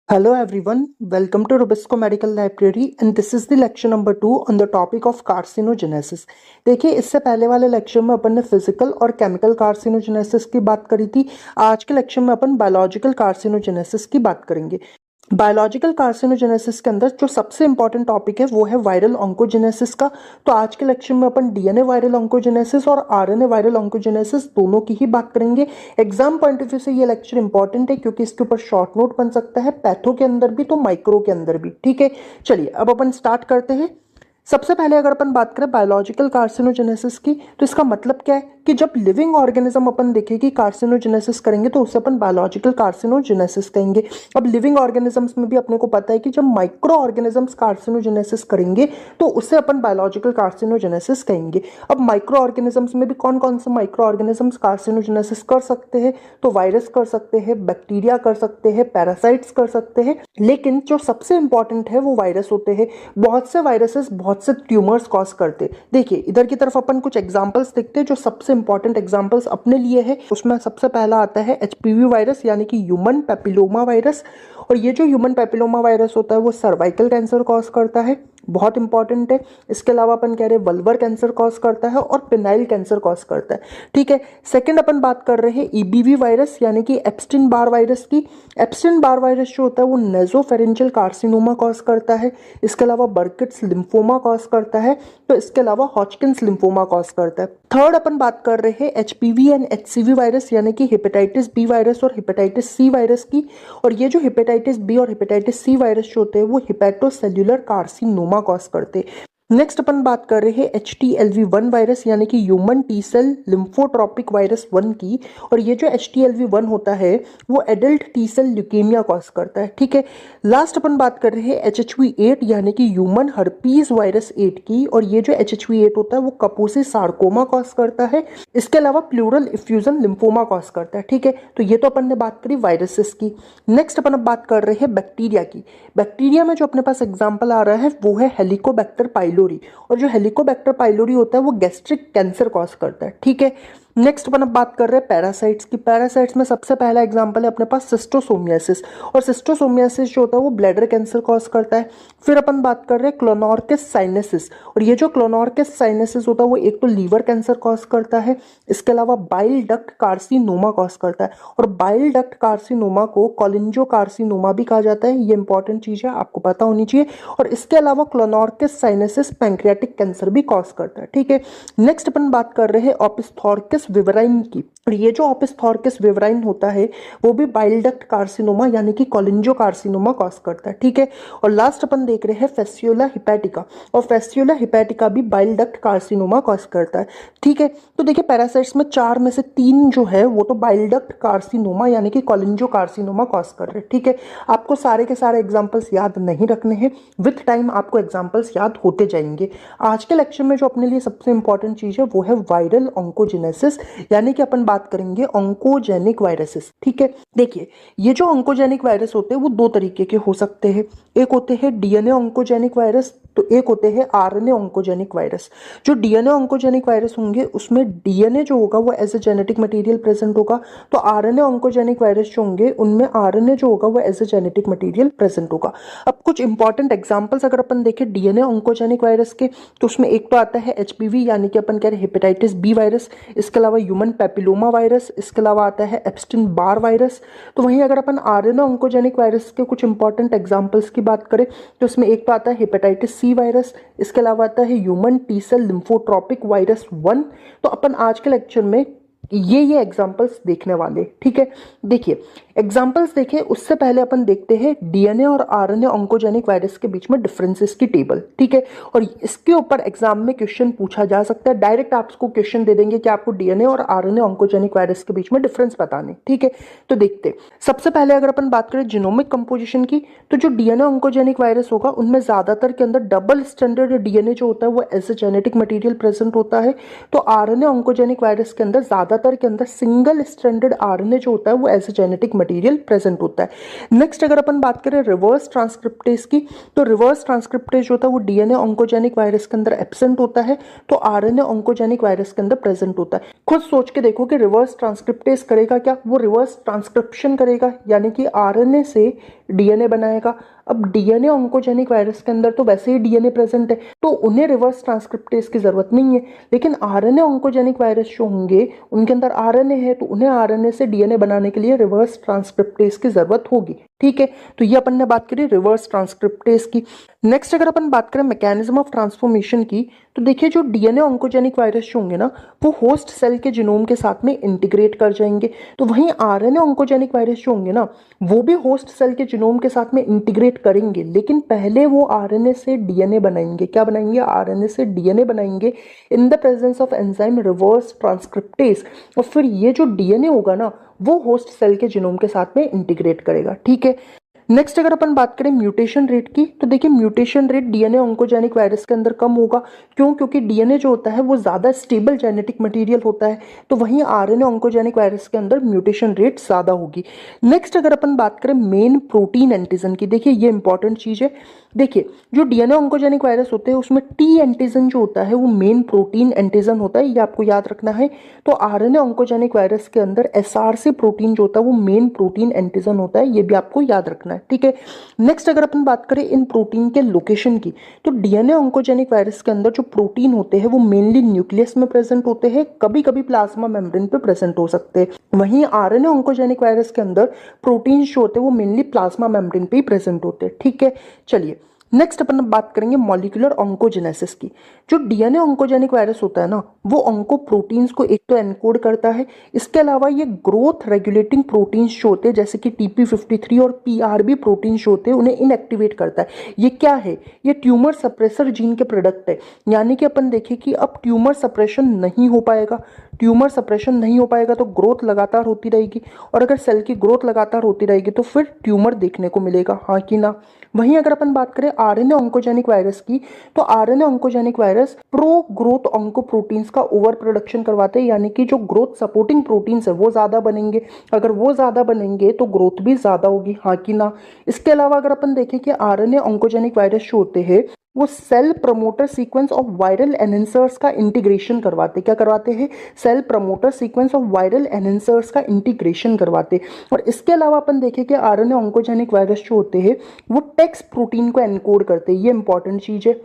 Hello everyone, welcome to Rubisco Medical Library and this is the lecture number 2 on the topic of carcinogenesis। देखिए इससे पहले वाले lecture में अपन ने physical और केमिकल कार्सिनोजेनेसिस की बात करी थी। आज के लेक्चर में अपन बायोलॉजिकल कार्सिनोजेनेसिस की बात करेंगे। बायोलॉजिकल कार्सिनोजेनेसिस के अंदर जो सबसे इंपॉर्टेंट टॉपिक है वो है वायरल ऑन्कोजेनेसिस का। तो आज के लेक्चर में अपन डीएनए वायरल ऑन्कोजेनेसिस और आरएनए वायरल ऑन्कोजेनेसिस दोनों की ही बात करेंगे। एग्जाम पॉइंट ऑफ व्यू से ये लेक्चर इंपॉर्टेंट है क्योंकि इसके ऊपर शॉर्ट नोट बन सकता है, पैथो के अंदर भी तो माइक्रो के अंदर भी। ठीक है, चलिए अब अपन स्टार्ट करते हैं। सबसे पहले अगर अपन बात करें बायोलॉजिकल कार्सिनोजेनेसिस की तो इसका मतलब क्या है कि जब लिविंग ऑर्गेनिज्म अपन देखें कार्सिनोजेनेसिस करेंगे तो उसे अपन बायोलॉजिकल कार्सिनोजेनेसिस कहेंगे। अब लिविंग ऑर्गेनिजम्स में भी अपने को पता है कि जब माइक्रो ऑर्गेनिजम्स कार्सिनोजेनेसिस करेंगे तो उसे अपन बायोलॉजिकल कार्सिनोजेनेसिस कहेंगे। अब माइक्रो ऑर्गेनिजम्स में भी कौन कौन से माइक्रो ऑर्गेनिजम्स कार्सिनोजेनेसिस कर सकते हैं? तो वायरस कर सकते हैं, बैक्टीरिया कर सकते हैं, पैरासाइट्स कर सकते हैं, लेकिन जो सबसे इंपॉर्टेंट है वो वायरस होते हैं। बहुत से वायरसेस बहुत से ट्यूमर्स कॉज करते। देखिए इधर की तरफ अपन कुछ एग्जांपल्स देखते हैं जो सबसे इंपॉर्टेंट एग्जांपल्स अपने लिए है। उसमें सबसे पहला आता है एचपीवी वायरस यानी कि ह्यूमन पैपिलोमा वायरस। और ये जो ह्यूमन पैपिलोमा वायरस होता है वो सर्वाइकल कैंसर कॉज करता है, बहुत इंपॉर्टेंट है। इसके अलावा अपन कह रहे हैं वल्वर कैंसर कॉज करता है और पिनाइल कैंसर कॉज करता है। ठीक है, सेकंड अपन बात कर रहे हैं ईबीवी वायरस यानी कि एप्स्टीन बार वायरस की। एप्स्टीन बार वायरस जो होता है वो नेजोफेरेंजियल कार्सिनोमा कॉज करता है। इसके अलावा बर्किट्स लिम्फोमा कॉज करता है, तो इसके अलावा हॉजकिंस लिम्फोमा कॉज करता है। थर्ड अपन बात कर रहे हैं एचपीवी एंड एचसीवी वायरस यानी कि हेपेटाइटिस बी वायरस और हेपेटाइटिस सी वायरस की। और ये जो हेपेटाइटिस बी और हेपेटाइटिस सी वायरस जो होते हैं वो हेपेटोसेल्युलर कार्सिनोमा कॉज करते हैं। नेक्स्ट अपन बात कर रहे हैं HTLV1 वायरस यानी कि human T cell lymphotropic virus 1 की। और ये जो HTLV1 होता है वो adult T cell leukaemia cause करता है। ठीक है, लास्ट अपन बात कर रहे हैं HHV8 यानी कि ह्यूमन हर्पीज वायरस 8 की। और ये जो HHV8 होता है वो कपोसी सार्कोमा कॉज करता है। इसके अलावा प्लूरल इफ्यूजन लिम्फोमा कॉज करता है। ठीक है, तो ये तो अपन ने बात करी वायरसेस की। नेक्स्ट अपन अब बात कर रहे हैं बैक्टीरिया की। बैक्टीरिया में जो अपने पास एग्जाम्पल आ रहा है वो है हेलिकोबैक्टर पाइलोरी। और जो हेलिकोबैक्टर पाइलोरी होता है वो गैस्ट्रिक कैंसर कॉज करता है। ठीक है, नेक्स्ट अपन अब बात कर रहे हैं पैरासाइट्स की। पैरासाइट्स में सबसे पहला एग्जांपल है अपने पास सिस्टोसोमियासिस। और सिस्टोसोमियासिस जो होता है वो ब्लैडर कैंसर कॉज करता है। फिर अपन बात कर रहे हैं क्लोनोर्किस साइनेसिस। और ये जो क्लोनोर्किस साइनेसिस होता है वो एक तो लीवर कैंसर कॉज करता है, इसके अलावा बाइल डक्ट कार्सिनोमा कॉज करता है। और बाइल डक्ट कार्सिनोमा को कोलिंजो कार्सिनोमा भी कहा जाता है, ये इंपॉर्टेंट चीज है, आपको पता होनी चाहिए। और इसके अलावा क्लोनोर्किस साइनेसिस पैंक्रियाटिक कैंसर भी कॉज करता है। ठीक है, नेक्स्ट अपन बात कर रहे हैं ओपिस्थोरकिस विवराइन की। और ये जो ओपिस्थोरकिस विवराइन होता है वो भी बाइल डक्ट कार्सिनोमा यानी कि कोलिंजो कार्सिनोमा कॉज करता है। ठीक है, और लास्ट अपन देख रहे हैं फेस्टियोला हिपैटिका। और फेस्टियोला हिपैटिका भी बाइल डक्ट कार्सिनोमा कॉज करता है। ठीक है, तो देखिए पैरासाइट्स में 4 में से 3 जो है वो तो बाइल डक्ट कार्सिनोमा यानी कि कोलिंजो कार्सिनोमा कॉज कर रहे हैं। ठीक है, आपको सारे के सारे एग्जांपल्स याद नहीं रखने हैं, विथ टाइम आपको एग्जांपल्स याद होते जाएंगे। आज के लेक्चर में जो अपने लिए सबसे इंपॉर्टेंट चीज है वो है वायरल ऑन्कोजेनेसिस यानी कि अपन बात करेंगे ऑन्कोजेनिक वायरसेस। ठीक है, देखिए ये जो ऑन्कोजेनिक वायरस होते हैं वो 2 तरीके के हो सकते हैं। एक होते हैं डीएनए ऑन्कोजेनिक वायरस, तो एक होते हैं आरएनए ऑन्कोजेनिक वायरस। जो डीएनए ऑन्कोजेनिक वायरस होंगे उसमें डीएनए जो होगा वो as a genetic material present होगा। तो आरएनए ऑन्कोजेनिक वायरस जो होंगे उनमें आरएनए जो होगा वो as a genetic material present होगा। अब कुछ इंपॉर्टेंट एग्जांपल्स अगर अपन देखें डीएनए ऑन्कोजेनिक वायरस के तो उसमें एक तो आता है एचपीवी यानी कि अपन कह रहे हैं हेपेटाइटिस बी वायरस, इसके अलावा ह्यूमन पैपिलोमा वायरस, इसके अलावा आता है एप्स्टीन बार वायरस। तो वहीं अगर अपन आरएनए ऑन्कोजेनिक वायरस के कुछ इंपॉर्टेंट एग्जांपल्स की बात करें तो उसमें एक तो आता है हेपेटाइटिस सी वायरस, इसके अलावा आता है human T cell lymphotropic virus 1। तो अपन आज के लेक्चर में ये एग्जांपल्स देखने वाले। ठीक है, देखिए एग्जांपल्स देखें उससे पहले अपन देखते हैं डीएनए और आरएनए ऑन्कोजेनिक वायरस के बीच में डिफरेंसेस की टेबल। ठीक है, और इसके ऊपर एग्जाम में क्वेश्चन पूछा जा सकता है। डायरेक्ट आपको क्वेश्चन दे देंगे कि आपको डीएनए और आरएनए ऑन्कोजेनिक वायरस के बीच में डिफरेंस बताने। ठीक है, तो देखते सबसे पहले अगर अपन बात करें जीनोमिक कंपोजिशन की तो जो डीएनए ऑन्कोजेनिक वायरस होगा उनमें ज्यादातर के अंदर डबल स्टैंडर्ड डीएनए जो होता है वो as a genetic material present होता है। तो आरएनए ऑन्कोजेनिक वायरस के अंदर ज्यादा ज्यादातर के अंदर सिंगल स्ट्रैंडेड आरएनए जो होता है वो as a genetic material present होता है। नेक्स्ट अगर अपन बात करें रिवर्स ट्रांसक्रिप्टेज की, तो रिवर्स ट्रांसक्रिप्टेज जो होता है वो डीएनए ऑन्कोजेनिक वायरस के अंदर एब्सेंट होता है, तो आरएनए ऑन्कोजेनिक वायरस के अंदर प्रेजेंट होता है। खुद सोच के देखो कि रिवर्स ट्रांसक्रिप्टेज करेगा क्या, वो रिवर्स ट्रांसक्रिप्शन करेगा, यानी कि आरएनए से डीएनए बनाएगा। अब डीएनए ऑन्कोजेनिक वायरस के अंदर तो वैसे ही डीएनए प्रेजेंट है, तो उन्हें रिवर्स ट्रांसक्रिप्टेज की जरूरत नहीं है। लेकिन आरएनए ऑन्कोजेनिक वायरस जो होंगे उनके अंदर आरएनए है, तो उन्हें आरएनए से डीएनए बनाने के लिए रिवर्स ट्रांसक्रिप्टेज की जरूरत होगी। ठीक है, तो ये अपन ने बात करी रिवर्स ट्रांसक्रिप्टेज की। नेक्स्ट अगर अपन बात करें मैकेनिज्म ऑफ ट्रांसफॉर्मेशन की, तो देखिए जो डीएनए ऑन्कोजेनिक वायरस जो होंगे ना वो होस्ट सेल के जीनोम के साथ में इंटीग्रेट कर जाएंगे, तो वहीं आरएनए ऑन्कोजेनिक वायरस जो होंगे ना वो भी होस्ट सेल के जीनोम के साथ में इंटीग्रेट करेंगे, लेकिन पहले वो आरएनए से डीएनए बनाएंगे। क्या बनाएंगे? आरएनए से डीएनए बनाएंगे इन the presence of enzyme reverse transcriptase, और फिर ये जो डीएनए होगा ना वो होस्ट सेल के जीनोम के साथ में इंटीग्रेट करेगा। ठीक है, नेक्स्ट अगर अपन बात करें म्यूटेशन रेट की, तो देखिए mutation rate DNA oncogenic virus के अंदर कम होगा। क्यों? क्योंकि डीएनए जो होता है वो ज्यादा स्टेबल जेनेटिक मटेरियल होता है, तो वहीं आरएनए ऑन्कोजेनिक वायरस के अंदर म्यूटेशन रेट ज्यादा होगी। नेक्स्ट अगर अपन बात करें मेन प्रोटीन एंटीजन की, देखिए ये इंपॉर्टेंट चीज है। देखिए जो डीएनए ऑन्कोजेनिक वायरस होते हैं उसमें टी एंटीजन जो होता है वो मेन प्रोटीन एंटीजन होता है, ये आपको याद रखना है। तो आरएनए ऑन्कोजेनिक वायरस के अंदर एसआरसी प्रोटीन जो होता है वो मेन प्रोटीन एंटीजन होता है, ये भी आपको याद रखना है। ठीक है, नेक्स्ट अगर अपन बात करें इन प्रोटीन के लोकेशन की, तो डीएनए ऑन्कोजेनिक वायरस के अंदर जो प्रोटीन होते हैं वो मेनली न्यूक्लियस में प्रेजेंट होते हैं, कभी कभी प्लाज्मा मेम्ब्रेन पे प्रेजेंट हो सकते हैं। वहीं आरएनए ऑन्कोजेनिक वायरस के अंदर प्रोटीन जो होते हैं वो मेनली प्लाज्मा मेम्ब्रेन पे ही प्रेजेंट होते हैं। ठीक है, चलिए नेक्स्ट अपन बात करेंगे मॉलिक्यूलर ऑन्कोजेनेसिस की। जो डीएनए ऑन्कोजेनिक वायरस होता है ना वो ऑन्को प्रोटीन्स को एक तो एनकोड करता है, इसके अलावा ये ग्रोथ रेगुलेटिंग प्रोटीन्स जो होते हैं जैसे कि TP53 और PRB प्रोटीन्स जो होते हैं उन्हें इनएक्टिवेट करता है। ये क्या है? ये ट्यूमर सप्रेसर जीन के प्रोडक्ट है, यानी कि अपन देखें कि अब ट्यूमर सप्रेशन नहीं हो पाएगा। ट्यूमर सप्रेशन नहीं हो पाएगा तो ग्रोथ लगातार होती रहेगी, और अगर सेल की ग्रोथ लगातार होती रहेगी तो फिर ट्यूमर देखने को मिलेगा, हाँ कि ना। वहीं अगर अपन बात करें आरएनए ऑन्कोजेनिक वायरस की, तो RNA oncogenic virus pro growth oncoproteins का ओवर प्रोडक्शन करवाते हैं, यानी कि जो ग्रोथ सपोर्टिंग प्रोटीन्स है वो ज्यादा बनेंगे। अगर वो ज्यादा बनेंगे तो ग्रोथ भी ज्यादा होगी, हाँ कि ना। इसके अलावा अगर अपन देखें कि आरएनए ऑन्कोजेनिक वायरस जो होते हैं वो cell promoter sequence of viral enhancers का इंटीग्रेशन करवाते। क्या करवाते हैं? Cell promoter sequence of viral enhancers का इंटीग्रेशन करवाते। और इसके अलावा अपन देखें कि आरएनए ऑन्कोजेनिक वायरस जो होते हैं वो टेक्स प्रोटीन को एनकोड करते हैं, ये इंपॉर्टेंट चीज है।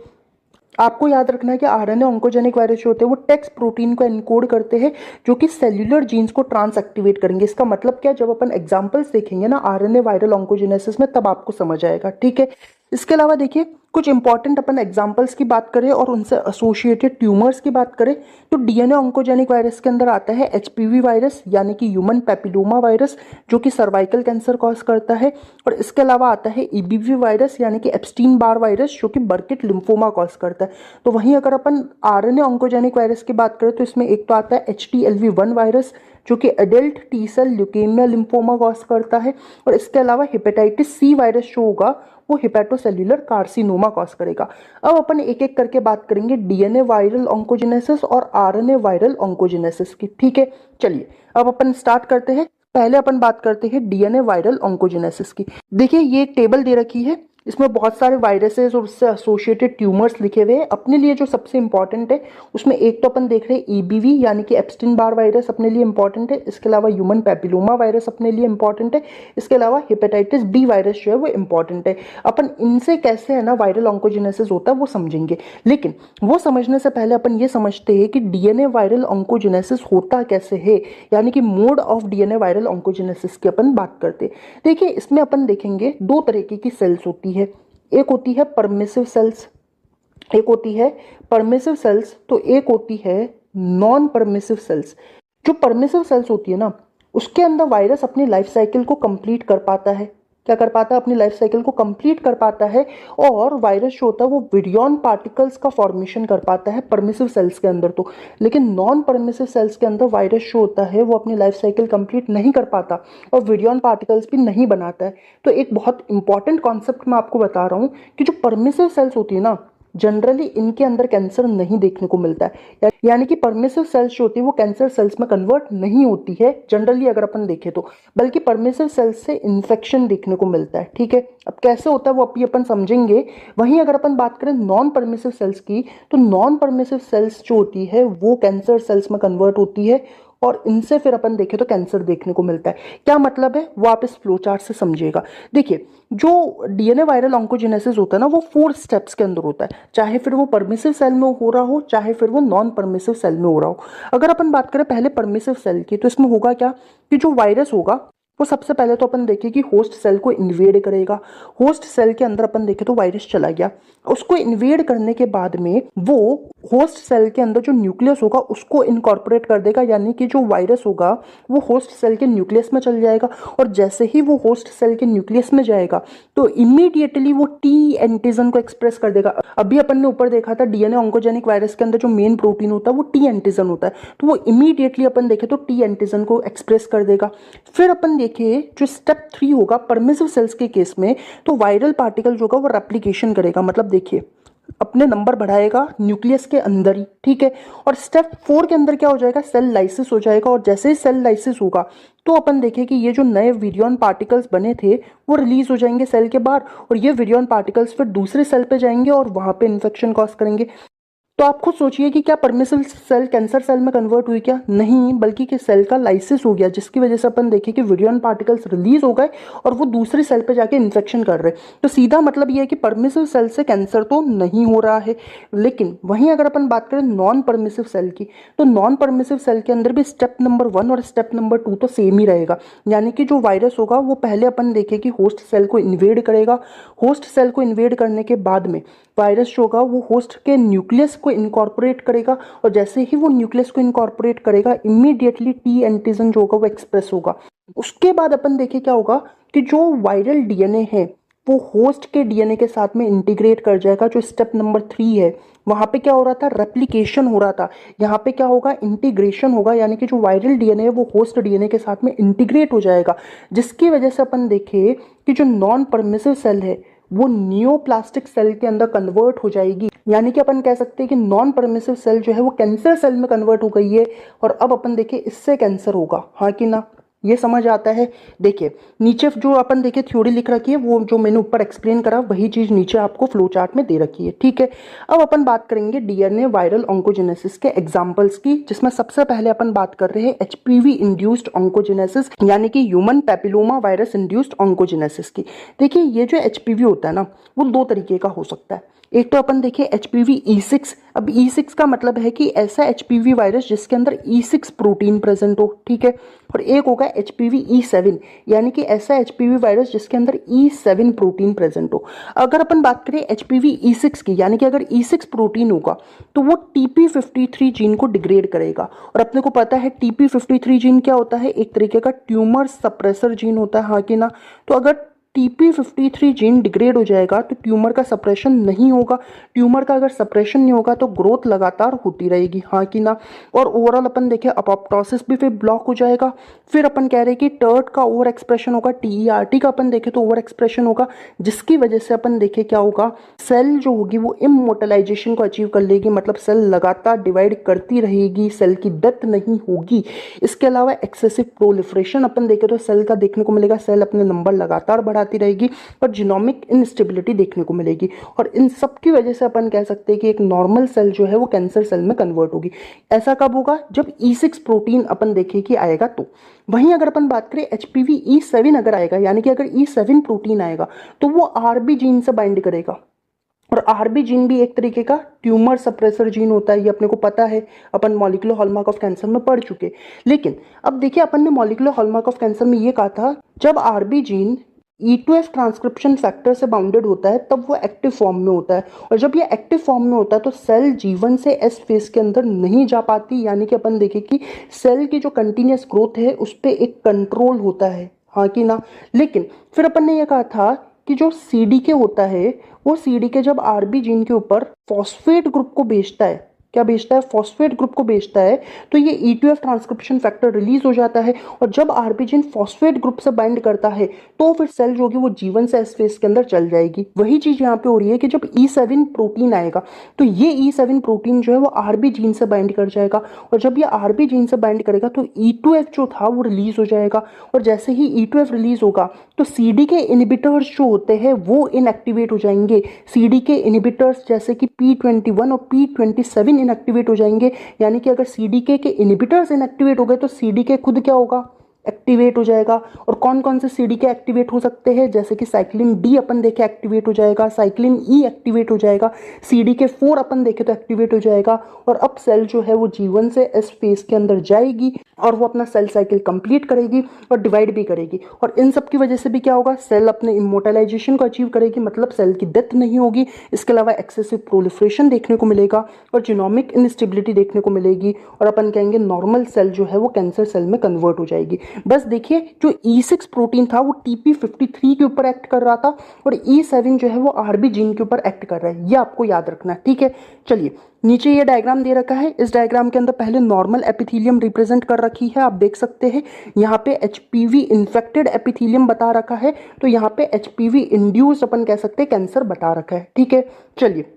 आपको याद रखना है कि आरएनए ऑन्कोजेनिक वायरस जो होते हैं वो टेक्स प्रोटीन को एनकोड करते हैं जो कि सेल्यूलर जीन्स को ट्रांस एक्टिवेट करेंगे। इसका मतलब क्या? जब अपन एग्जांपल्स देखेंगे ना आरएनए वायरल ऑन्कोजेनेसिस में तब आपको समझ आएगा। ठीक है, इसके अलावा देखिए कुछ इंपॉर्टेंट अपन एग्जांपल्स की बात करें और उनसे एसोसिएटेड ट्यूमर्स की बात करें, तो डीएनए ऑन्कोजेनिक वायरस के अंदर आता है एचपीवी वायरस यानी कि ह्यूमन पैपिलोमा वायरस जो कि सर्वाइकल कैंसर कॉज करता है, और इसके अलावा आता है ईबीवी वायरस यानी कि एप्स्टीन बार वायरस जो कि बर्किट लिम्फोमा कॉज करता है। तो वहीं अगर अपन आरएनए ऑन्कोजेनिक वायरस की बात करें तो इसमें एक तो आता है HTLV1 वायरस जो कि adult T cell leukaemia lymphoma cause करता है, और इसके अलावा हेपेटाइटिस सी वायरस जो होगा वो हेपेटोसेल्युलर कार्सिनोमा कॉज करेगा। अब अपन एक एक करके बात करेंगे डीएनए वायरल ऑन्कोजेनेसिस और आरएनए वायरल ऑन्कोजेनेसिस की। ठीक है, चलिए अब अपन स्टार्ट करते हैं। पहले अपन बात करते हैं डीएनए वायरल ऑन्कोजेनेसिस की। देखिए ये एक टेबल दे रखी है, इसमें बहुत सारे वायरसेस और उससे एसोसिएटेड ट्यूमर्स लिखे हुए हैं। अपने लिए जो सबसे इंपॉर्टेंट है उसमें एक तो अपन देख रहे हैं ईबीवी यानी कि एप्स्टीन बार वायरस अपने लिए इंपॉर्टेंट है, इसके अलावा ह्यूमन पैपिलोमा वायरस अपने लिए इंपॉर्टेंट है, इसके अलावा हेपेटाइटिस बी वायरस जो है वो इंपॉर्टेंट है। अपन इनसे कैसे है ना वायरल ऑन्कोजेनेसिस होता है वो समझेंगे, लेकिन वो समझने से पहले अपन ये समझते हैं कि डीएनए वायरल ऑन्कोजेनेसिस होता कैसे है, यानी कि mode of DNA viral oncogenesis की अपन बात करते हैं। देखिए इसमें अपन देखेंगे दो तरीके की सेल्स होती है, एक होती है परमिसिव सेल्स, एक होती है परमिसिव सेल्स, तो एक होती है नॉन परमिसिव सेल्स। जो परमिसिव सेल्स होती है ना उसके अंदर वायरस अपनी लाइफ साइकिल को कंप्लीट कर पाता है। क्या कर पाता है? अपनी लाइफ साइकिल को कंप्लीट कर पाता है, और वायरस जो होता है वो विरियॉन पार्टिकल्स का फॉर्मेशन कर पाता है परमिसिव सेल्स के अंदर। तो लेकिन नॉन परमिसिव सेल्स के अंदर वायरस जो होता है वो अपनी लाइफ साइकिल कंप्लीट नहीं कर पाता और विरियॉन पार्टिकल्स भी नहीं बनाता है। तो एक बहुत इंपॉर्टेंट कॉन्सेप्ट मैं आपको बता रहा हूँ कि जो परमिसिव सेल्स होती है ना जनरली इनके अंदर कैंसर नहीं देखने को मिलता है, यानी कि परमिसिव सेल्स जो होती है वो कैंसर सेल्स में कन्वर्ट नहीं होती है जनरली अगर अपन देखें तो, बल्कि परमिसिव सेल्स से इन्फेक्शन देखने को मिलता है। ठीक है, अब कैसे होता है वो अभी अपन समझेंगे। वहीं अगर अपन बात करें नॉन परमिसिव सेल्स की, तो नॉन परमिसिव सेल्स जो होती है वो कैंसर सेल्स में कन्वर्ट होती है और इनसे फिर अपन देखें तो कैंसर देखने को मिलता है। क्या मतलब है वो आप इस फ्लो चार्ट से समझिएगा। देखिए, जो डीएनए वायरल ऑन्कोजेनेसिस होता है ना, वो 4 स्टेप्स के अंदर होता है, चाहे फिर वो परमिसिव सेल में हो रहा हो, चाहे फिर वो नॉन परमिसिव सेल में हो रहा हो। अगर अपन बात करें पहले परमिसिव सेल की, तो इसमें होगा क्या कि जो वायरस होगा वो सबसे पहले तो अपन देखें कि होस्ट सेल को इन्वेड करेगा। होस्ट सेल के अंदर अपन देखें तो वायरस चला गया, उसको इन्वेड करने के बाद में वो होस्ट सेल के अंदर जो न्यूक्लियस होगा उसको इनकॉर्पोरेट कर देगा, यानी कि जो वायरस होगा वो होस्ट सेल के न्यूक्लियस में चल जाएगा। और जैसे ही वो होस्ट सेल के न्यूक्लियस में जाएगा तो इमीडिएटली वो टी एंटीजन को एक्सप्रेस कर देगा। अभी अपन ने ऊपर देखा था डीएनए ऑन्कोजेनिक वायरस के अंदर जो मेन प्रोटीन होता है वो टी एंटीजन होता है, तो वो इमीडिएटली अपन देखें तो टी एंटीजन को एक्सप्रेस कर देगा। फिर अपन देखिए जो स्टेप 3 होगा परमिसिव सेल्स के केस में, तो वायरल पार्टिकल जो होगा वो रेप्लिकेशन करेगा, मतलब देखिए अपने नंबर बढ़ाएगा न्यूक्लियस के अंदर ही। ठीक है, और स्टेप 4 के अंदर क्या हो जाएगा, सेल लाइसिस हो जाएगा। और जैसे ही सेल लाइसिस होगा तो अपन देखें कि ये जो नए विरियन पार्टिकल्स बने थे वो रिलीज हो जाएंगे सेल के बाहर, और ये विरियन पार्टिकल्स फिर दूसरे सेल पे जाएंगे और वहां पे इन्फेक्शन कॉज करेंगे। तो आप खुद सोचिए कि क्या परमिसिव सेल कैंसर सेल में कन्वर्ट हुई, क्या नहीं, बल्कि कि सेल का लाइसिस हो गया, जिसकी वजह से अपन देखें कि विरियन पार्टिकल्स रिलीज हो गए और वो दूसरे सेल पे जाके इन्फेक्शन कर रहे हैं। तो सीधा मतलब ये है कि परमिसिव सेल से कैंसर तो नहीं हो रहा है। लेकिन वहीं अगर अपन बात करें नॉन परमिसिव सेल की, तो नॉन परमिसिव सेल के अंदर भी स्टेप नंबर 1 और स्टेप नंबर 2 तो सेम ही रहेगा, यानी कि जो वायरस होगा वो पहले अपन देखें कि होस्ट सेल को इन्वेड करेगा। होस्ट सेल को इन्वेड करने के बाद में वायरस जो होगा वो होस्ट के न्यूक्लियस को इनकॉर्पोरेट करेगा, और जैसे ही वो न्यूक्लियस को इनकॉर्पोरेट करेगा इमीडिएटली टी एंटीजन जो होगा वो एक्सप्रेस होगा। उसके बाद अपन देखें क्या होगा कि जो वायरल डीएनए है वो होस्ट के डीएनए के साथ में इंटीग्रेट कर जाएगा। जो स्टेप नंबर 3 है वहां पे क्या हो रहा था, रेप्लिकेशन हो रहा था, यहाँ पे क्या होगा, इंटीग्रेशन होगा, यानी कि जो वायरल डीएनए है वो होस्ट डीएनए के साथ में इंटीग्रेट हो जाएगा, जिसकी वजह से अपन देखें कि जो नॉन परमिसिव सेल है वो नियोप्लास्टिक सेल के अंदर कन्वर्ट हो जाएगी। यानी कि अपन कह सकते हैं कि नॉन परमिसिव सेल जो है वो कैंसर सेल में कन्वर्ट हो गई है, और अब अपन देखें इससे कैंसर होगा, हाँ कि ना, ये समझ आता है। देखिए नीचे जो अपन देखे थ्योरी लिख रखी है, वो जो मैंने ऊपर एक्सप्लेन करा वही चीज नीचे आपको फ्लो चार्ट में दे रखी है। ठीक है, अब अपन बात करेंगे डीएनए वायरल ऑन्कोजेनेसिस के एग्जांपल्स की, जिसमें सबसे पहले अपन बात कर रहे हैं एचपीवी इंड्यूस्ड ऑन्कोजेनेसिस, यानी कि human papilloma virus induced oncogenesis की। देखिए ये जो एचपीवी होता है ना वो 2 तरीके का हो सकता है। एक तो अपन देखिए एचपीवी E6। अब E6 का मतलब है कि ऐसा एचपीवी वायरस जिसके अंदर E6 प्रोटीन प्रेजेंट हो। ठीक है, और एक होगा एचपीवी E7, यानी कि ऐसा एचपीवी वायरस जिसके अंदर E7 प्रोटीन प्रेजेंट हो। अगर अपन बात करें एचपीवी E6 की, यानी कि अगर E6 प्रोटीन होगा तो वो TP53 जीन को डिग्रेड करेगा, और अपने को पता है TP53 जीन क्या होता है, एक तरीके का ट्यूमर सप्रेसर जीन होता है, हाँ कि ना। तो अगर TP53 जीन डिग्रेड हो जाएगा तो ट्यूमर का सप्रेशन नहीं होगा। ट्यूमर का अगर सप्रेशन नहीं होगा तो ग्रोथ लगातार होती रहेगी, हाँ कि ना। और ओवरऑल अपन देखें अपोप्टोसिस भी फिर ब्लॉक हो जाएगा। फिर अपन कह रहे हैं कि टर्ट का ओवर एक्सप्रेशन होगा, TERT का अपन देखें तो ओवर एक्सप्रेशन होगा, जिसकी वजह से अपन देखें क्या होगा, सेल जो होगी वो इमोर्टलाइजेशन को अचीव कर लेगी, मतलब सेल लगातार डिवाइड करती रहेगी, सेल की डेथ नहीं होगी। इसके अलावा एक्सेसिव प्रोलिफरेशन अपन देखें तो सेल का देखने को मिलेगा, सेल अपने नंबर लगातार बढ़ाती रहेगी, और जीनोमिक इनस्टेबिलिटी देखने को मिलेगी। और इन सब की वजह से अपन कह सकते हैं कि एक नॉर्मल सेल जो है वो कैंसर सेल में कन्वर्ट होगी। ऐसा कब होगा, जब E6 प्रोटीन अपन देखें कि आएगा तो। वहीं अगर अपन बात करें एचपीवी E7 अगर आएगा, यानी कि अगर E7 प्रोटीन आएगा तो वो आरबी जीन से बाइंड करेगा, और आरबी जीन भी एक तरीके का ट्यूमर सप्रेसर जीन होता है, ये अपने को पता है, अपन मॉलिक्यूलर हॉलमार्क ऑफ कैंसर में पढ़ चुके। लेकिन अब देखिए अपन ने मॉलिक्यूलर हॉलमार्क ऑफ कैंसर में ये कहा था जब RB gene E2F transcription factor से बाउंडेड होता है तब वो एक्टिव फॉर्म में होता है, और जब ये एक्टिव फॉर्म में होता है तो सेल जीवन से एस फेज के अंदर नहीं जा पाती, यानी कि अपन देखें कि सेल की जो कंटिन्यूस ग्रोथ है उस पर एक कंट्रोल होता है, हाँ कि ना। लेकिन फिर अपन ने ये कहा था कि जो CDK होता है वो CDK जब आरबी जीन के ऊपर फॉस्फेट ग्रुप को भेजता है क्या भेजता है, फॉस्फेट ग्रुप को भेजता है, तो ये E2F ट्रांसक्रिप्शन फैक्टर रिलीज हो जाता है। और जब आरबीजीन फॉस्फेट ग्रुप से बाइंड करता है तो फिर सेल जो होगी वो जीवन से एस फेज के अंदर चल जाएगी। वही चीज यहाँ पे हो रही है कि जब E7 प्रोटीन आएगा तो ये E7 प्रोटीन जो है वो आरबी जीन से बाइंड कर जाएगा, और जब ये आरबी जीन से बाइंड करेगा तो E2F जो था वो रिलीज हो जाएगा। और जैसे ही E2F रिलीज होगा तो CD के इनिबिटर्स जो होते हैं वो इनएक्टिवेट हो जाएंगे। CD के इनिबिटर्स जैसे कि P21 और P27 इनएक्टिवेट हो जाएंगे। यानी कि अगर CDK के इनिबिटर्स इनएक्टिवेट हो गए तो CDK खुद क्या होगा, एक्टिवेट हो जाएगा। और कौन कौन से CDK एक्टिवेट हो सकते हैं, जैसे कि साइक्लिन D अपन देखे एक्टिवेट हो जाएगा, साइक्लिन E एक्टिवेट हो जाएगा, CDK4 अपन देखे तो एक्टिवेट हो जाएगा। और अब सेल जो है वो जीवन से एस फेज के अंदर जाएगी और वो अपना सेल साइकिल कंप्लीट करेगी और डिवाइड भी करेगी। और इन सब की वजह से भी क्या होगा, सेल अपने इमोर्टलाइजेशन को अचीव करेगी, मतलब सेल की डेथ नहीं होगी। इसके अलावा एक्सेसिव प्रोलिफरेशन देखने को मिलेगा और जीनोमिक इनस्टेबिलिटी देखने को मिलेगी, और अपन कहेंगे नॉर्मल सेल जो है वो कैंसर सेल में कन्वर्ट हो जाएगी। बस देखिए जो E6 प्रोटीन था वो TP53 के ऊपर एक्ट कर रहा था और E7 जो है वो आरबी जीन के ऊपर एक्ट कर रहा है, ये आपको याद रखना है, ठीक है। चलिए नीचे ये डायग्राम दे रखा है, इस डायग्राम के अंदर पहले नॉर्मल एपिथेलियम रिप्रेजेंट कर रखी है, आप देख सकते हैं। यहाँ पे HPV इन्फेक्टेड एपिथेलियम बता रखा है, तो यहाँ पे HPV इंड्यूस्ड अपन कह सकते हैं कैंसर बता रखा है, ठीक है। चलिए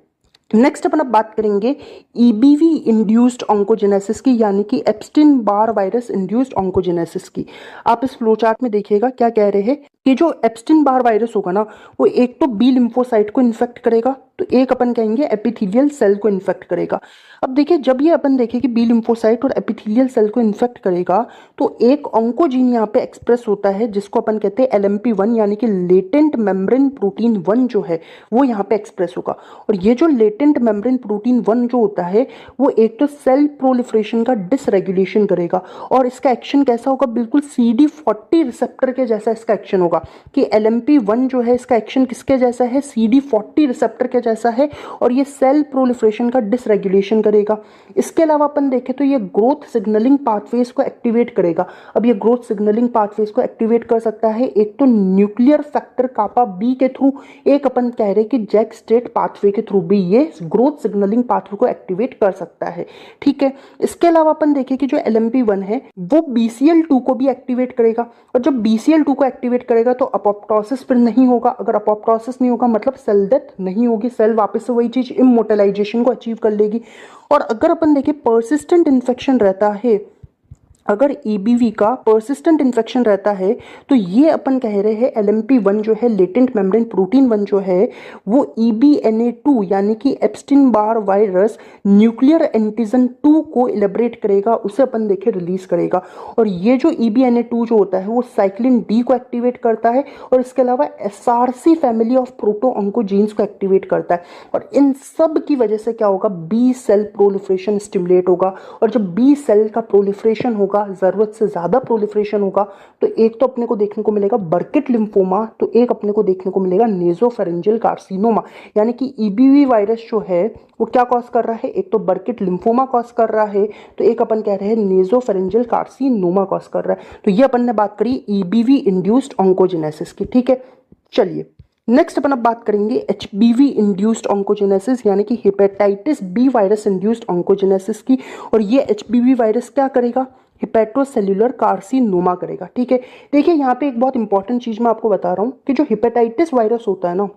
नेक्स्ट अपन अब बात करेंगे EBV इंड्यूस्ड ऑन्कोजेनेसिस की, यानी कि Epstein Barr virus induced oncogenesis की। आप इस फ्लो चार्ट में देखिएगा क्या कह रहे हैं कि जो एप्स्टीन बार वायरस होगा ना वो एक तो बी लिम्फोसाइट को इन्फेक्ट करेगा, तो एक अपन कहेंगे एपिथेलियल सेल को इन्फेक्ट करेगा। अब देखिए जब ये अपन देखें कि बी लिम्फोसाइट और एपिथेलियल सेल को इन्फेक्ट करेगा तो एक ऑन्कोजीन यहाँ पे एक्सप्रेस होता है जिसको अपन कहते हैं LMP1, यानी कि लेटेंट मेम्ब्रेन प्रोटीन 1 जो है वो यहाँ पे एक्सप्रेस होगा। और ये जो लेटेंट मेम्ब्रेन प्रोटीन 1 जो होता है वो एक तो सेल प्रोलिफरेशन का डिसरेगुलेशन करेगा, और इसका एक्शन कैसा होगा, बिल्कुल CD40 रिसेप्टर के जैसा इसका एक्शन होगा। कि LMP1 जो है इसका एक्शन किसके जैसा है, CD40 रिसेप्टर के जैसा है, और ये सेल प्रोलिफरेशन का डिसरेगुलेशन करेगा। इसके अलावा अपन देखें तो ये ग्रोथ सिग्नलिंग पाथवेज को एक्टिवेट करेगा। अब ये ग्रोथ सिग्नलिंग पाथवेज को एक्टिवेट कर सकता है एक तो न्यूक्लियर फैक्टर कापा बी के थ्रू, एक अपन कह रहे हैं कि जैक स्टेट पाथवे के थ्रू भी ये ग्रोथ सिग्नलिंग पाथवे को एक्टिवेट कर सकता है, ठीक है। इसके अलावा अपन देखें कि जो LMP1 है वो BCL2 को भी एक्टिवेट करेगा, और जब BCL2 को एक्टिवेट करेगा तो अपोप्टोसिस फिर नहीं होगा। अगर अपोप्टोसिस नहीं होगा मतलब सेल डेथ नहीं होगी, सेल वापस से वही चीज इमोर्टलाइजेशन को अचीव कर लेगी। और अगर अपन देखें पर्सिस्टेंट इन्फेक्शन रहता है, अगर EBV का पर्सिस्टेंट इन्फेक्शन रहता है तो ये अपन कह रहे हैं LMP1 जो है लेटेंट मेम्ब्रेन प्रोटीन 1 जो है वो EBNA2 यानी कि Epstein Barr virus nuclear antigen 2 को इलेबरेट करेगा, उसे अपन देखे रिलीज करेगा। और ये जो EBNA2 जो होता है वो साइक्लिन D को एक्टिवेट करता है, और इसके अलावा SRC family of proto oncogenes को एक्टिवेट करता है। और इन सब की वजह से क्या होगा, बी सेल प्रोलिफरेशन स्टिमुलेट होगा, और जब बी सेल का प्रोलिफरेशन होगा, जरूरत से ज्यादा प्रोलिफरेशन होगा, तो एक तो अपने को देखने को मिलेगा बर्किट लिम्फोमा, तो एक अपने को देखने को मिलेगा नेजोफेरेंजियल कार्सिनोमा। यानी कि EBV वायरस जो है वो क्या कॉज कर रहा है, एक तो बर्किट लिम्फोमा कॉज कर रहा है, तो एक अपन कह रहे हैं नेजोफेरेंजियल कार्सिनोमा कॉज कर रहा है। तो ये अपन ने बात करी EBV इंड्यूस्ड ऑन्कोजेनेसिस की, ठीक है। चलिए नेक्स्ट अपन अब बात करेंगे HBV इंड्यूस्ड ऑन्कोजेनेसिस, यानी कि hepatitis B virus induced oncogenesis की। और ये HBV वायरस क्या करेगा, हिपेटोसेल्युलर कार्सिनोमा करेगा, ठीक है। देखिए यहाँ पे एक बहुत इंपॉर्टेंट चीज मैं आपको बता रहा हूँ कि जो हेपेटाइटिस वायरस होता है ना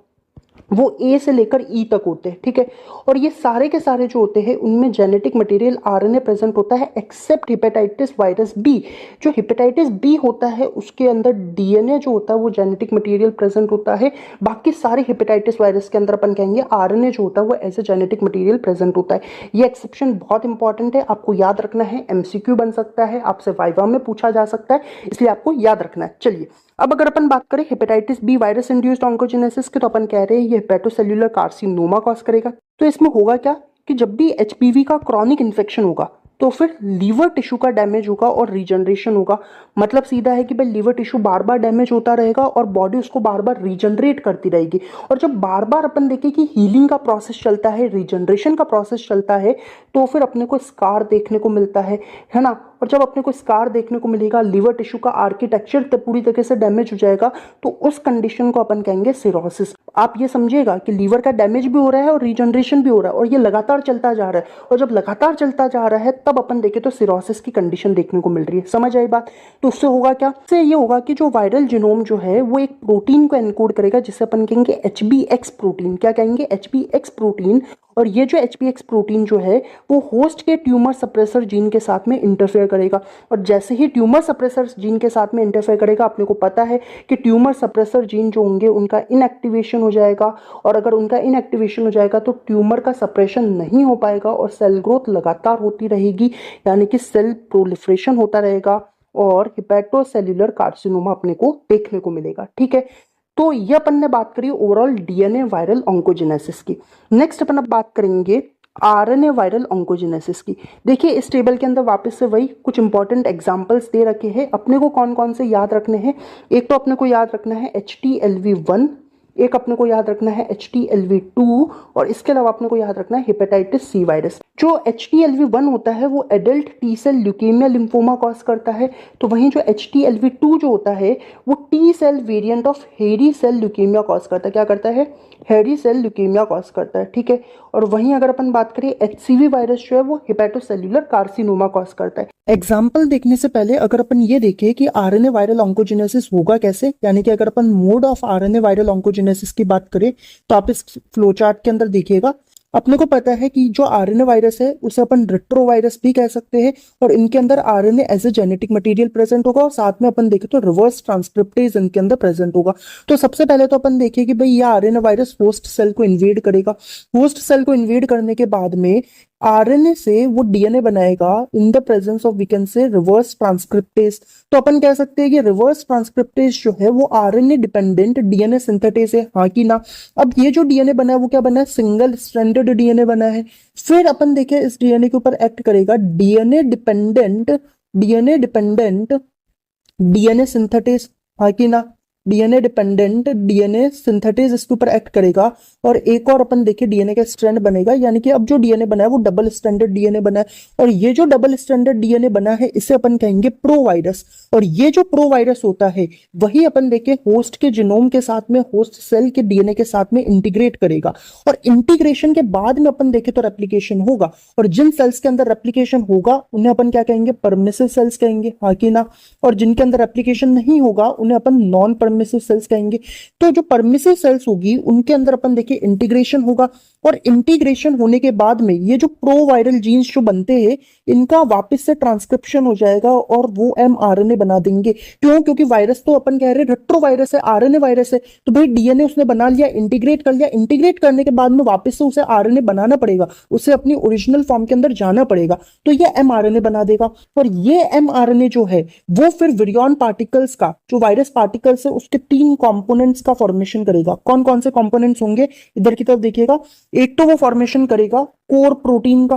वो A से लेकर E तक होते हैं, ठीक है। और ये सारे के सारे जो होते हैं उनमें जेनेटिक मटेरियल RNA प्रेजेंट होता है एक्सेप्ट हेपेटाइटिस वायरस B। जो हेपेटाइटिस B होता है उसके अंदर DNA जो होता है वो जेनेटिक मटेरियल प्रेजेंट होता है। बाकी सारे हेपेटाइटिस वायरस के अंदर अपन कहेंगे RNA जो होता है वो as a genetic material present होता है। ये एक्सेप्शन बहुत इंपॉर्टेंट है, आपको याद रखना है, MCQ बन सकता है, आपसे वाइवा में पूछा जा सकता है, इसलिए आपको याद रखना है। चलिए अब अगर अपन बात करें hepatitis B virus induced oncogenesis की, तो अपन कह रहे हैं ये हेपेटोसेल्युलर कार्सिनोमा कॉज करेगा। तो इसमें होगा क्या कि जब भी HPV का क्रॉनिक इन्फेक्शन होगा तो फिर लीवर टिश्यू का डैमेज होगा और रीजनरेशन होगा। मतलब सीधा है कि भाई लीवर टिश्यू बार बार डैमेज होता रहेगा और बॉडी उसको बार बार रीजनरेट करती रहेगी। और जब बार बार अपन देखें कि हीलिंग का प्रोसेस चलता है, रीजनरेशन का प्रोसेस चलता है, तो फिर अपने को स्कार देखने को मिलता है ना। और जब अपने को स्कार देखने को मिलेगा, लिवर टिश्यू का आर्किटेक्चर पूरी तरीके से डैमेज हो जाएगा, तो उस कंडीशन को अपन कहेंगे सिरोसिस। आप ये समझिएगा कि लीवर का डैमेज भी हो रहा है और रीजनरेशन भी हो रहा है, और ये लगातार चलता जा रहा है, और जब लगातार चलता जा रहा है तब अपन देखें तो सिरोसिस की कंडीशन देखने को मिल रही है। समझ आई बात? तो उससे होगा क्या? इससे ये होगा कि जो वायरल जीनोम जो है वो एक प्रोटीन को एनकोड करेगा जिसे अपन कहेंगे HBX प्रोटीन। क्या कहेंगे? HBX protein. और ये जो HBX प्रोटीन जो है वो होस्ट के ट्यूमर सप्रेसर जीन के साथ में इंटरफेयर करेगा, और जैसे ही ट्यूमर सप्रेसर जीन के साथ में इंटरफेयर करेगा, अपने को पता है कि ट्यूमर सप्रेसर जीन जो होंगे उनका इनएक्टिवेशन हो जाएगा, और अगर उनका इनएक्टिवेशन हो जाएगा तो ट्यूमर का सप्रेशन नहीं हो पाएगा और सेल ग्रोथ लगातार होती रहेगी, यानी कि सेल प्रोलिफरेशन होता रहेगा और हिपैटोसेल्युलर कार्सिनोमा अपने को देखने को मिलेगा। ठीक है, तो ये अपन ने बात करी ओवरऑल डीएनए वायरल ऑन्कोजेनेसिस की। नेक्स्ट अपन अब बात करेंगे आरएनए वायरल ऑन्कोजेनेसिस की। देखिए इस टेबल के अंदर वापस से वही कुछ इंपॉर्टेंट एग्जांपल्स दे रखे हैं, अपने को कौन कौन से याद रखने हैं। एक तो अपने को याद रखना है HTLV1, एक अपने को याद रखना है HTLV2, और इसके अलावा अपने को याद रखना है हेपेटाइटिस सी वायरस। जो HTLV1 होता है वो adult T cell leukaemia lymphoma cause करता है, तो वहीं जो HTLV2 जो होता है वो टी सेल वेरिएंट ऑफ हेरी सेल ल्यूकेमिया कॉज करता है। क्या करता है? हेरी सेल ल्यूकेमिया कॉज करता है। ठीक है, और वहीं अगर अपन बात करें HCV वायरस जो है वो हिपैटोसेल्युलर कार्सिनोमा कॉज करता है। एग्जाम्पल देखने से पहले अगर अपन ये देखें कि आरएनए वायरल ऑन्कोजेनेसिस होगा कैसे, यानी कि अगर अपन mode of RNA viral oncogenesis की बात करें तो आप इस फ्लो चार्ट के अंदर देखिएगा। अपने को पता है कि जो आरएनए वायरस है उसे अपन रेट्रो वायरस भी कह सकते हैं, और इनके अंदर RNA as a genetic material present होगा, और साथ में अपन देखें तो रिवर्स ट्रांसक्रिप्टेज इनके अंदर प्रेजेंट होगा। तो सबसे पहले तो अपन देखिए कि भाई ये आरएनए वायरस होस्ट सेल को इन्वेड करेगा। होस्ट सेल को इन्वेड करने के बाद में आरएनए से वो डीएनए बनाएगा in the presence of we can say reverse transcriptase. तो अपन कह सकते हैं कि रिवर्स ट्रांसक्रिप्टेज जो है वो आरएनए डिपेंडेंट डीएनए सिंथेटेज है, हाँ कि ना। अब ये जो डीएनए बना है वो क्या बना है? सिंगल स्ट्रैंडेड डीएनए बना है। फिर अपन देखें इस डीएनए के ऊपर एक्ट करेगा डीएनए सिंथेटेज, हाँ कि ना। डीएनए डिपेंडेंट डीएनए सिंथेटेज इसके ऊपर एक्ट करेगा, और एक और अपन देखिए डीएनए का स्ट्रैंड बनेगा, यानी कि अब जो डीएनए बना है वो डबल स्टैंडर्ड डीएनए बना है, और ये जो डबल स्टैंडर्ड डीएनए बना है इसे अपन कहेंगे प्रोवायरस। और ये जो प्रोवायरस होता है वही अपन देखे होस्ट के जीनोम के साथ में, होस्ट सेल के डीएनए के साथ में इंटीग्रेट करेगा, और इंटीग्रेशन के बाद में अपन देखे तो रेप्लिकेशन होगा, और जिन सेल्स के अंदर रेप्लिकेशन होगा उन्हें अपन क्या कहेंगे? परमिसिव सेल्स कहेंगे, हाँ कि ना। और जिनके अंदर रेप्लिकेशन नहीं होगा उन्हें अपन नॉन परमिसिव सेल्स कहेंगे। तो जो परमिसिव सेल्स होगी उनके अंदर अपन देखिए इंटीग्रेशन होगा, और इंटीग्रेशन होने के बाद में ये जो प्रोवायरल जीन्स जो बनते हैं इनका वापस से ट्रांसक्रिप्शन हो जाएगा और वो mRNA बना देंगे। क्यों? क्योंकि वायरस तो अपन कह रहे हैं रेट्रोवायरस है, आरएनए वायरस है, तो भाई डीएनए उसने बना लिया, इंटीग्रेट कर लिया, इंटीग्रेट करने के बाद में वापस से उसे आरएनए बनाना पड़ेगा, उसे अपनी ओरिजिनल फॉर्म के अंदर जाना पड़ेगा, तो ये mRNA बना देगा। और ये mRNA जो है वो फिर विरियन पार्टिकल्स का, जो वायरस पार्टिकल्स है उसके 3 कंपोनेंट्स का फॉर्मेशन करेगा। कौन कौन से कंपोनेंट्स होंगे? इधर की तरफ देखिएगा। एक तो वो फॉर्मेशन करेगा कोर प्रोटीन का,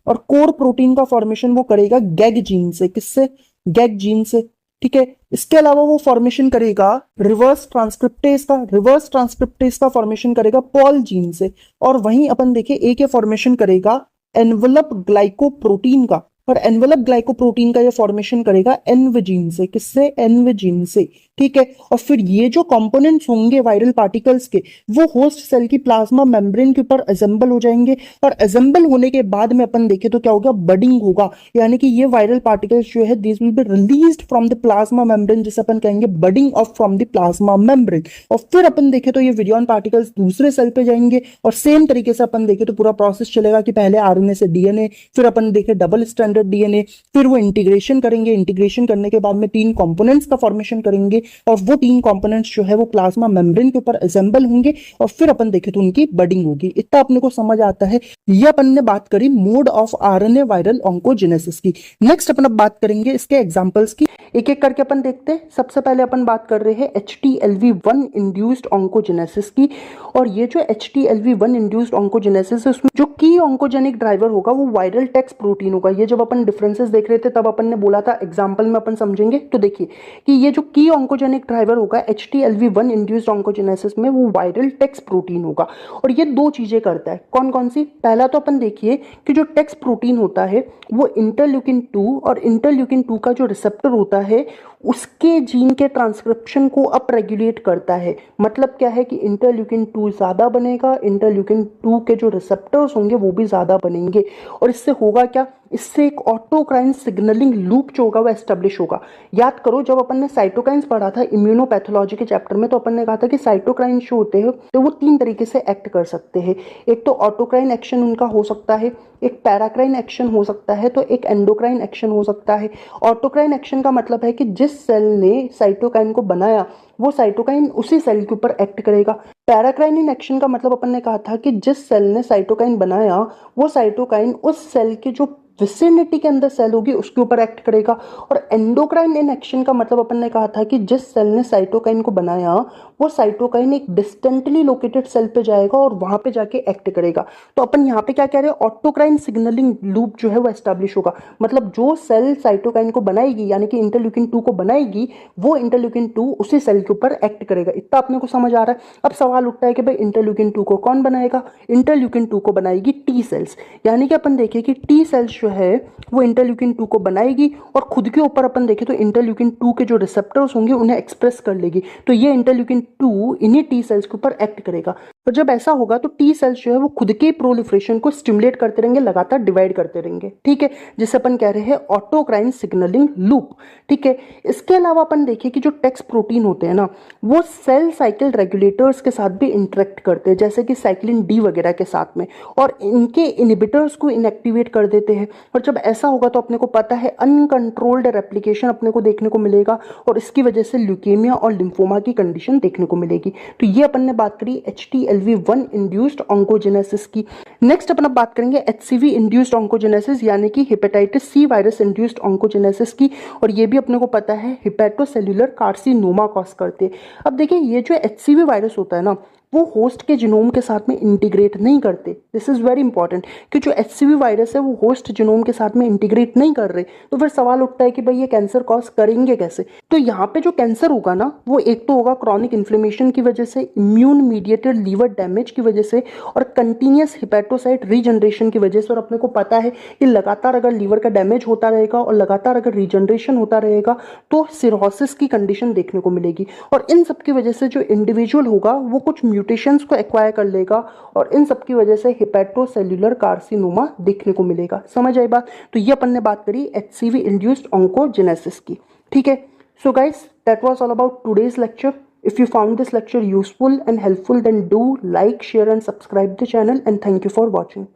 और कोर प्रोटीन का फॉर्मेशन वो करेगा गैग जीन से। किससे? गैग जीन से। ठीक है, इसके अलावा वो फॉर्मेशन करेगा रिवर्स ट्रांसक्रिप्टेज का, रिवर्स ट्रांसक्रिप्टेज का फॉर्मेशन करेगा पॉल जीन से। और वहीं अपन देखें एक ये फॉर्मेशन करेगा एनवलप ग्लाइकोप्रोटीन का, और एनवलप ग्लाइकोप्रोटीन का ये फॉर्मेशन करेगा एनव जीन से। किससे? एनव जीन से। ठीक है, और फिर ये जो कंपोनेंट्स होंगे वायरल पार्टिकल्स के वो होस्ट सेल की प्लाज्मा मेम्ब्रेन के ऊपर असेंबल हो जाएंगे, और असेंबल होने के बाद में अपन देखें तो क्या होगा? बडिंग होगा, यानी कि ये वायरल पार्टिकल्स जो है this will be released from the plasma membrane, जिसे अपन कहेंगे budding of from the plasma membrane. और फिर अपन देखें तो ये विरियन पार्टिकल्स दूसरे सेल पे जाएंगे, और सेम तरीके से अपन देखें तो पूरा प्रोसेस चलेगा कि पहले आरएनए से डीएनए, फिर अपन देखें डबल स्टैंडर्ड डीएनए, फिर वो इंटीग्रेशन करेंगे, इंटीग्रेशन करने के बाद में 3 कंपोनेंट्स का फॉर्मेशन करेंगे, और वो 3 कंपोनेंट्स जो है वो प्लाज्मा मेम्ब्रेन के ऊपर असेंबल होंगे, और फिर अपन देखें तो उनकी बडिंग होगी। इतना अपने को समझ आता है। ये अपन ने बात करी mode of RNA viral oncogenesis की। नेक्स्ट अपन अब बात करेंगे इसके एग्जांपल्स की, एक एक करके अपन देखते हैं। सबसे पहले अपन बात कर रहे हैं HTLV1 इंड्यूस्ड ऑन्कोजेनेसिस की, और ये जो HTLV1 इंड्यूस्ड ऑन्कोजेनेसिस है उसमें जो की ऑन्कोजेनिक ड्राइवर होगा वो वायरल टेक्स प्रोटीन होगा। ये जब जब अपन डिफरेंसेस देख रहे थे तब अपन ने बोला था एग्जाम्पल में अपन समझेंगे। तो देखिए कि ये जो की ऑन्कोजेनिक ड्राइवर होगा HTLV1 इंड्यूस्ड ऑन्कोजेनेसिस में, वो वायरल टेक्स प्रोटीन होगा और ये दो चीजें करता है। कौन कौन सी? पहला तो अपन देखिए कि जो टेक्स प्रोटीन होता है वो इंटरल्यूकिन 2 और इंटरल्यूकिन 2 का जो रिसेप्टर होता है उसके जीन के ट्रांसक्रिप्शन को अप रेगुलेट करता है। मतलब क्या है कि इंटरल्यूकिन 2 ज़्यादा बनेगा, इंटरल्यूकिन 2 के जो रिसेप्टर्स होंगे वो भी ज़्यादा बनेंगे और इससे होगा क्या? इससे एक ऑटोक्राइन सिग्नलिंग लूप जो होगा वो एस्टेब्लिश होगा। याद करो जब अपन ने साइटोकाइंस पढ़ा था इम्यूनोपैथोलॉजी के चैप्टर में, तो अपन ने कहा था कि साइटोकाइंस जो होते हैं तो वो तीन तरीके से एक्ट कर सकते हैं। एक तो ऑटोक्राइन एक्शन उनका हो सकता है, एक पैराक्राइन एक्शन हो सकता है, तो एक एंडोक्राइन एक्शन हो सकता है। ऑटोक्राइन एक्शन का मतलब है कि जिस सेल ने साइटोकाइन को बनाया वो साइटोकाइन उसी सेल के ऊपर एक्ट करेगा। पैराक्राइन एक्शन का मतलब अपन ने कहा था कि जिस सेल ने साइटोकाइन बनाया वो साइटोकाइन उस सेल के जो विसिनिटी के अंदर सेल होगी उसके ऊपर एक्ट करेगा। और एंडोक्राइन इन एक्शन का मतलब अपन ने कहा था कि जिस सेल ने साइटोकाइन को बनाया वो साइटोकाइन एक डिस्टेंटली लोकेटेड सेल पे जाएगा और वहां पे जाके एक्ट करेगा। तो अपन यहाँ पे क्या कह रहे हैं? ऑटोक्राइन सिग्नलिंग लूप जो है वो एस्टैब्लिश होगा। मतलब जो सेल साइटोकाइन को बनाएगी यानी कि इंटरल्यूकिन 2 को बनाएगी वो इंटरल्यूकिन 2 उसी सेल के ऊपर एक्ट करेगा। इतना अपने को समझ आ रहा है। अब सवाल उठता है कि भाई इंटरल्यूकिन 2 को कौन बनाएगा? इंटरल्यूकिन 2 को बनाएगी टी सेल्स। यानी कि अपन देखिए कि टी सेल्स जो है वो इंटरल्यूकिन 2 को बनाएगी और खुद के ऊपर अपन देखें तो इंटरल्यूकिन 2 के जो रिसेप्टर्स होंगे उन्हें एक्सप्रेस कर लेगी। तो ये इंटरल्यूकिन 2 इन्हीं टी सेल्स के ऊपर एक्ट करेगा। और जब ऐसा होगा तो टी सेल्स जो है वो खुद के प्रोलिफरेशन को स्टिमुलेट करते रहेंगे, लगातार डिवाइड करते रहेंगे। ठीक है, जिसे अपन कह रहे हैं ऑटोक्राइन सिग्नलिंग लूप। ठीक है, इसके अलावा अपन देखिए कि जो टेक्स प्रोटीन होते हैं ना वो सेल साइकिल रेगुलेटर्स के साथ भी इंटरेक्ट करते हैं, जैसे कि साइक्लिन डी वगैरह के साथ में, और इनके इनहिबिटर्स को इनएक्टिवेट कर देते हैं। और जब ऐसा होगा तो अपने को पता है अनकंट्रोल्ड रेप्लिकेशन अपने को देखने को मिलेगा और इसकी वजह से ल्यूकेमिया और लिम्फोमा की कंडीशन देखने को मिलेगी। तो ये अपन ने बात करी HTLV1 इंड्यूस्ड ऑन्कोजेनेसिस की। नेक्स्ट अपन अब बात करेंगे HCV इंड्यूस्ड ऑन्कोजेनेसिस यानी कि hepatitis C virus induced oncogenesis की। और ये भी अपने को पता है हिपैटोसेल्युलर कार्सिनोमा कॉज करते हैं। अब देखिए ये जो HCV वायरस होता है ना वो होस्ट के जीनोम के साथ में इंटीग्रेट नहीं करते। दिस इज वेरी इंपॉर्टेंट कि जो HCV वायरस है वो होस्ट जीनोम के साथ में इंटीग्रेट नहीं कर रहे। तो फिर सवाल उठता है कि भाई ये कैंसर कॉज करेंगे कैसे? तो यहाँ पे जो कैंसर होगा ना वो एक तो होगा क्रॉनिक इन्फ्लेमेशन की वजह से, इम्यून मीडिएटेड लीवर डैमेज की वजह से और कंटिन्यूस हिपैटोसाइट रीजनरेशन की वजह से। और अपने को पता है कि लगातार अगर लीवर का डैमेज होता रहेगा और लगातार अगर रीजनरेशन होता रहेगा तो सिरोसिस की कंडीशन देखने को मिलेगी। और इन सब की वजह से जो इंडिविजुअल होगा वो कुछ म्यूटेशंस को एक्वायर कर लेगा और इन सब की वजह से हिपैटोसेल्युलर कार्सिनोमा देखने को मिलेगा। समझ आई बात? तो ये अपन ने बात करी HCV इंड्यूस्ड ऑन्कोजेनेसिस की। ठीक है, so guys that was all about today's lecture. If you found this lecture useful and helpful, then do like, share and subscribe the channel, and thank you for watching.